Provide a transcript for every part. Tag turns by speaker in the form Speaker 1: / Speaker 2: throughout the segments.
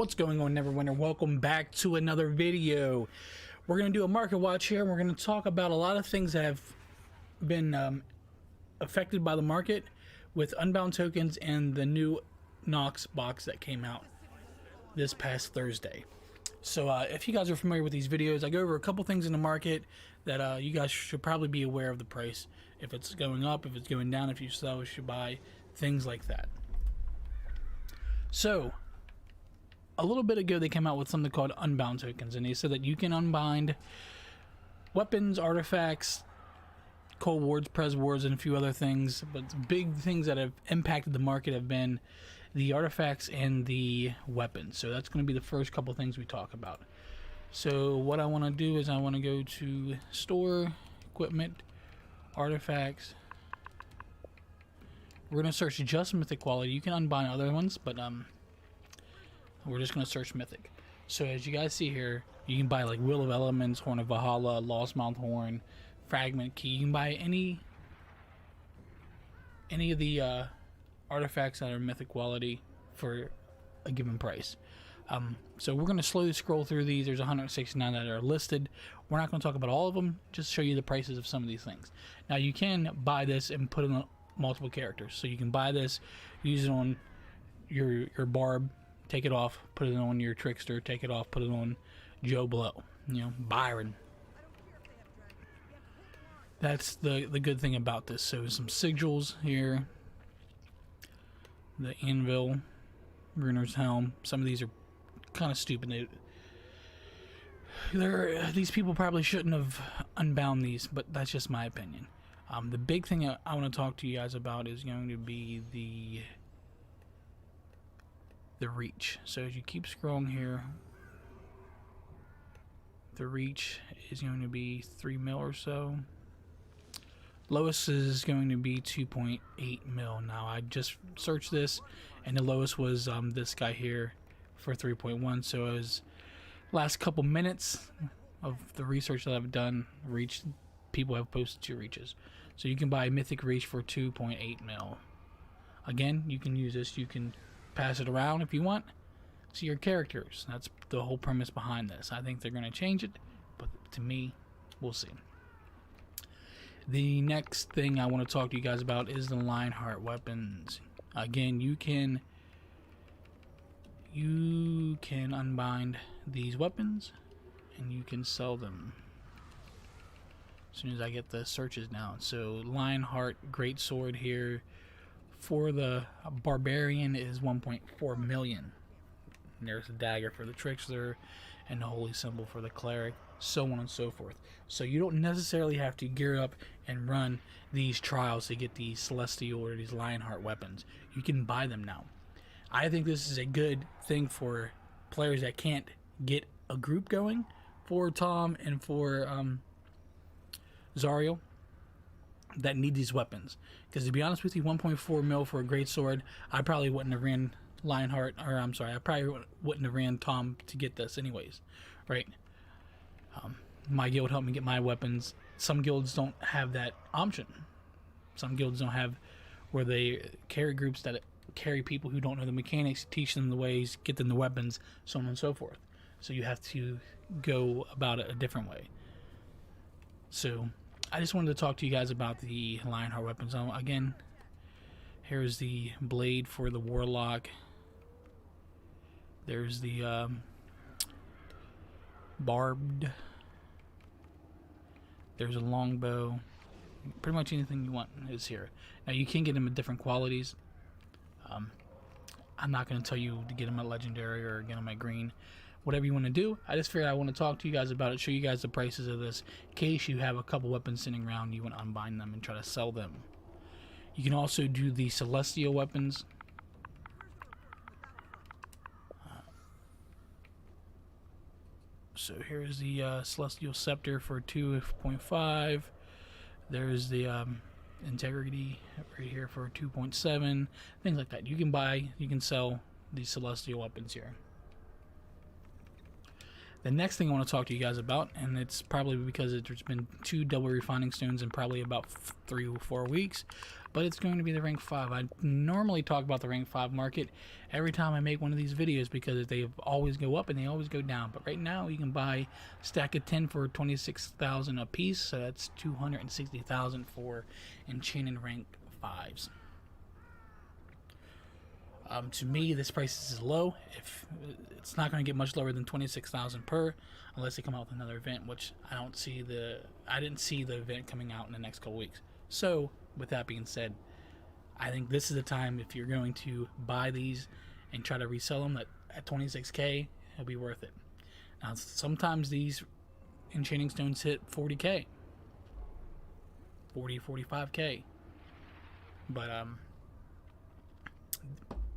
Speaker 1: What's going on, Neverwinter? Welcome back to another video. We're going to do a market watch here, and we're going to talk about a lot of things that have been affected by the market with Unbound Tokens and the new Nox box that came out this past Thursday. So if you guys are familiar with these videos, I go over a couple things in the market that you guys should probably be aware of the price. If it's going up, if it's going down, if you sell, you should buy, things like that. So a little bit ago, they came out with something called Unbound Tokens, and they said that you can unbind weapons, artifacts, cold wards, pres wards, and a few other things. But big things that have impacted the market have been the artifacts and the weapons. So that's going to be the first couple things we talk about. So what I want to do is I want to go to store, equipment, artifacts. We're going to search just Mythic quality. You can unbind other ones, but we're just going to search Mythic. So as you guys see here, you can buy like Will of Elements, Horn of Valhalla, Lost Mouth Horn, Fragment Key. You can buy any of the artifacts that are Mythic quality for a given price. So we're going to slowly scroll through these. There's 169 that are listed. We're not going to talk about all of them, just show you the prices of some of these things. Now you can buy this and put it on multiple characters. So you can buy this, use it on your Barb, take it off, put it on your Trickster, take it off, put it on Joe Blow, you know, Byron. That's the good thing about this. So some sigils here, the Anvil, Runer's Helm. Some of these are kind of stupid. These people probably shouldn't have unbound these, but that's just my opinion. The big thing I want to talk to you guys about is going to be the reach. So as you keep scrolling here, the reach is going to be 3 mil or so. Lowest is going to be 2.8 mil. Now I just searched this, and the lowest was this guy here for 3.1. So as last couple minutes of the research that I've done, reach people have posted 2 reaches. So you can buy Mythic Reach for 2.8 mil. Again, you can use this. You can pass it around if you want to your characters. That's the whole premise behind this. I think they're going to change it, but to me, we'll see. The next thing I want to talk to you guys about is the Lionheart Weapons. Again, you can unbind these weapons and you can sell them as soon as I get the searches down. So Lionheart Greatsword here for the Barbarian is 1.4 million. And there's a dagger for the Trickster and the Holy Symbol for the Cleric, so on and so forth. So you don't necessarily have to gear up and run these trials to get these Celestial or these Lionheart weapons. You can buy them now. I think this is a good thing for players that can't get a group going, for Tom and for Zariel, that need these weapons. Because to be honest with you, 1.4 mil for a greatsword, I probably wouldn't have ran Lionheart, or I'm sorry, I probably wouldn't have ran Tom to get this anyways, right? My guild helped me get my weapons. Some guilds don't have that option. Some guilds don't have where they carry groups that carry people who don't know the mechanics, teach them the ways, get them the weapons, so on and so forth. So you have to go about it a different way. So I just wanted to talk to you guys about the Lionheart Weapons. Again, here's the blade for the Warlock. There's the barbed. There's a longbow. Pretty much anything you want is here. Now you can get them in different qualities. I'm not going to tell you to get them at legendary or get them at green. Whatever you want to do. I just figured I want to talk to you guys about it, show you guys the prices of this, in case you have a couple weapons sitting around, you want to unbind them and try to sell them. You can also do the Celestial weapons. So here's the Celestial Scepter for 2.5. There's the Integrity right here for 2.7. Things like that. You can buy, you can sell these Celestial weapons here. The next thing I want to talk to you guys about, and it's probably because there's been 2 double refining stones in probably about 3 or 4 weeks, but it's going to be the rank 5. I normally talk about the rank 5 market every time I make one of these videos because they always go up and they always go down. But right now you can buy a stack of 10 for 26,000 a piece, so that's 260,000 for enchanted rank 5s. To me, this price is low. If it's not going to get much lower than 26,000 per, unless they come out with another event, which I didn't see the event coming out in the next couple weeks. So, with that being said, I think this is the time if you're going to buy these and try to resell them at 26k, it'll be worth it. Now, sometimes these enchanting stones hit 40k, 45k, but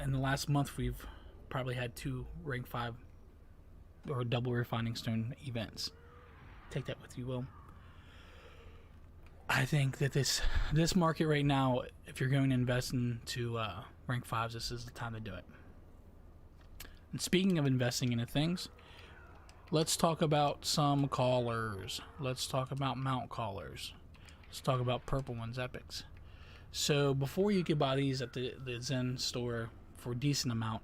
Speaker 1: in the last month we've probably had 2 rank 5 or double refining stone events. Take that with you, will. I think that this market right now, if you're going to invest into rank 5s, this is the time to do it. And speaking of investing into things, let's talk about some callers. Let's talk about mount callers. Let's talk about purple ones, epics. So before you could buy these at the Zen store for a decent amount,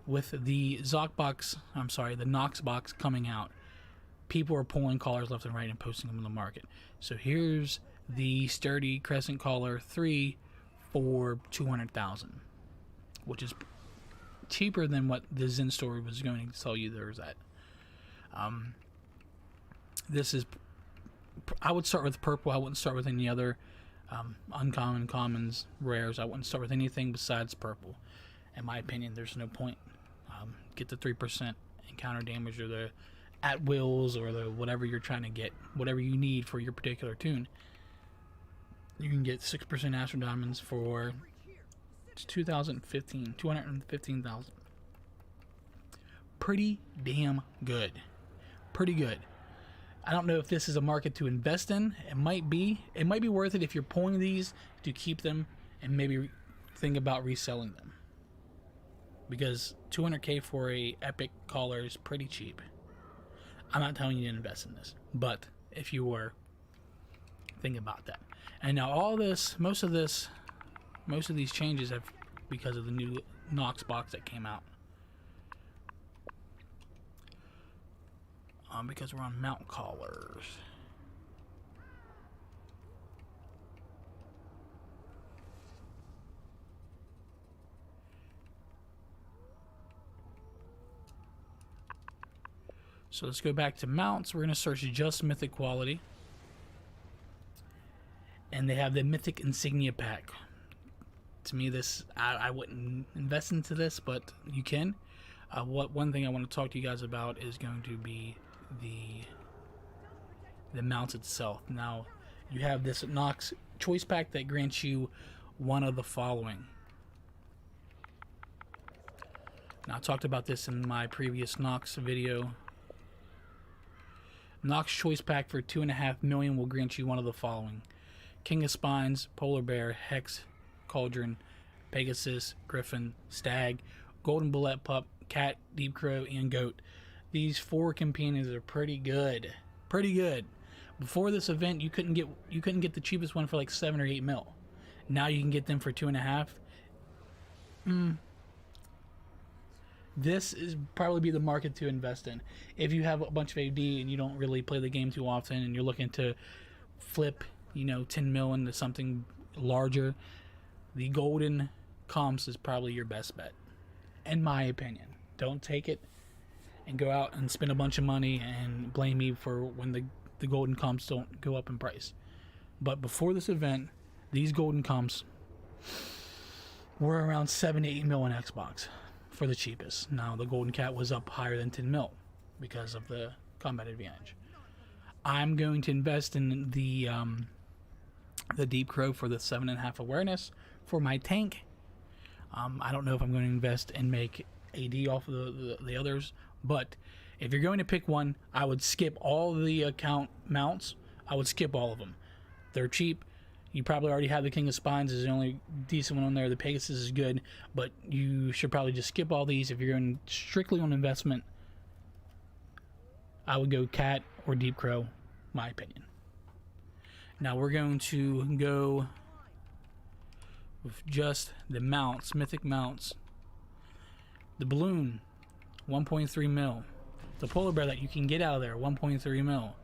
Speaker 1: with the the Nox box coming out, people are pulling collars left and right and posting them in the market. So here's the sturdy crescent collar 3 for 200,000, which is cheaper than what the Zen store was going to sell you theirs at. This is, I would start with purple. I wouldn't start with any other uncommon, commons, rares. I wouldn't start with anything besides purple. In my opinion, there's no point. Get the 3% encounter damage, or the at wills, or the whatever you're trying to get, whatever you need for your particular tune. You can get 6% Astro Diamonds for 215,000. Pretty damn good. Pretty good. I don't know if this is a market to invest in. It might be. It might be worth it if you're pulling these to keep them and maybe think about reselling them. Because 200k for a epic collar is pretty cheap. I'm not telling you to invest in this, but if you were, think about that. And now all this, most of these changes have because of the new Nox box that came out. Because we're on mount collars. So let's go back to mounts. We're going to search just Mythic quality. And they have the Mythic Insignia pack. To me, this I wouldn't invest into this, but you can. One thing I want to talk to you guys about is going to be the mounts itself. Now, you have this Nox Choice Pack that grants you one of the following. Now, I talked about this in my previous Nox video. Nox Choice Pack for 2.5 million will grant you one of the following: King of Spines, Polar Bear, Hex, Cauldron, Pegasus, Griffin, Stag, Golden Bullet Pup, Cat, Deep Crow, and Goat. These 4 companions are pretty good. Pretty good. Before this event, you couldn't get the cheapest one for like 7 or 8 mil. Now you can get them for 2.5. This is probably be the market to invest in. If you have a bunch of AD and you don't really play the game too often and you're looking to flip, 10 mil into something larger, the golden comps is probably your best bet, in my opinion. Don't take it and go out and spend a bunch of money and blame me for when the golden comps don't go up in price. But before this event, these golden comps were around 7 to 8 mil on Xbox for the cheapest. Now the golden cat was up higher than 10 mil because of the combat advantage. I'm going to invest in the Deep Crow for the 7.5 awareness for my tank. I don't know if I'm going to invest and make AD off of the others, but if you're going to pick one, I would skip all the account mounts. I would skip all of them. They're cheap. You probably already have the King of Spines is the only decent one on there. The Pegasus is good, but you should probably just skip all these. If you're going strictly on investment, I would go Cat or Deep Crow, my opinion. Now we're going to go with just the mounts, mythic mounts. The balloon, 1.3 mil. The polar bear that you can get out of there, 1.3 mil.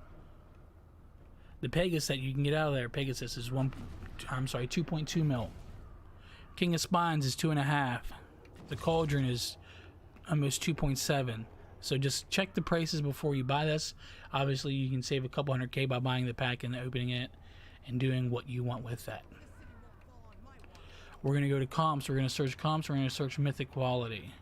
Speaker 1: The Pegasus that you can get out of there, Pegasus is 2.2 mil. King of Spines is 2.5. The Cauldron is almost 2.7. So just check the prices before you buy this. Obviously, you can save a couple $100K by buying the pack and opening it and doing what you want with that. We're going to go to comps. We're going to search comps. We're going to search mythic quality.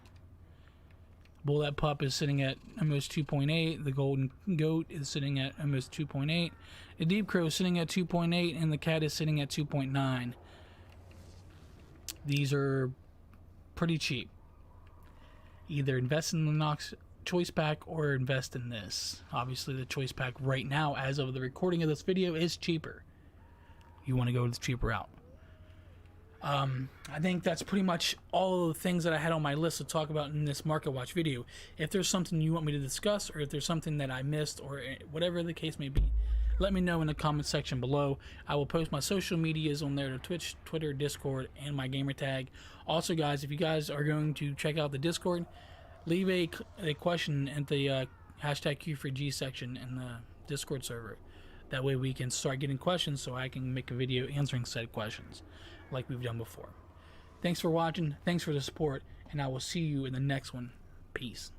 Speaker 1: Bullet Pup is sitting at almost 2.8. The Golden Goat is sitting at almost 2.8. The Deep Crow is sitting at 2.8, and the Cat is sitting at 2.9. These are pretty cheap. Either invest in the Nox Choice Pack or invest in this. Obviously, the Choice Pack right now, as of the recording of this video, is cheaper. You want to go the cheaper route. I think that's pretty much all of the things that I had on my list to talk about in this Market Watch video. If there's something you want me to discuss, or if there's something that I missed, or whatever the case may be, let me know in the comment section below. I will post my social medias on there to Twitch, Twitter, Discord, and my Gamertag. Also, guys, if you guys are going to check out the Discord, leave a question at the hashtag Q4G section in the Discord server. That way we can start getting questions so I can make a video answering said questions like we've done before. Thanks for watching, thanks for the support, and I will see you in the next one. Peace.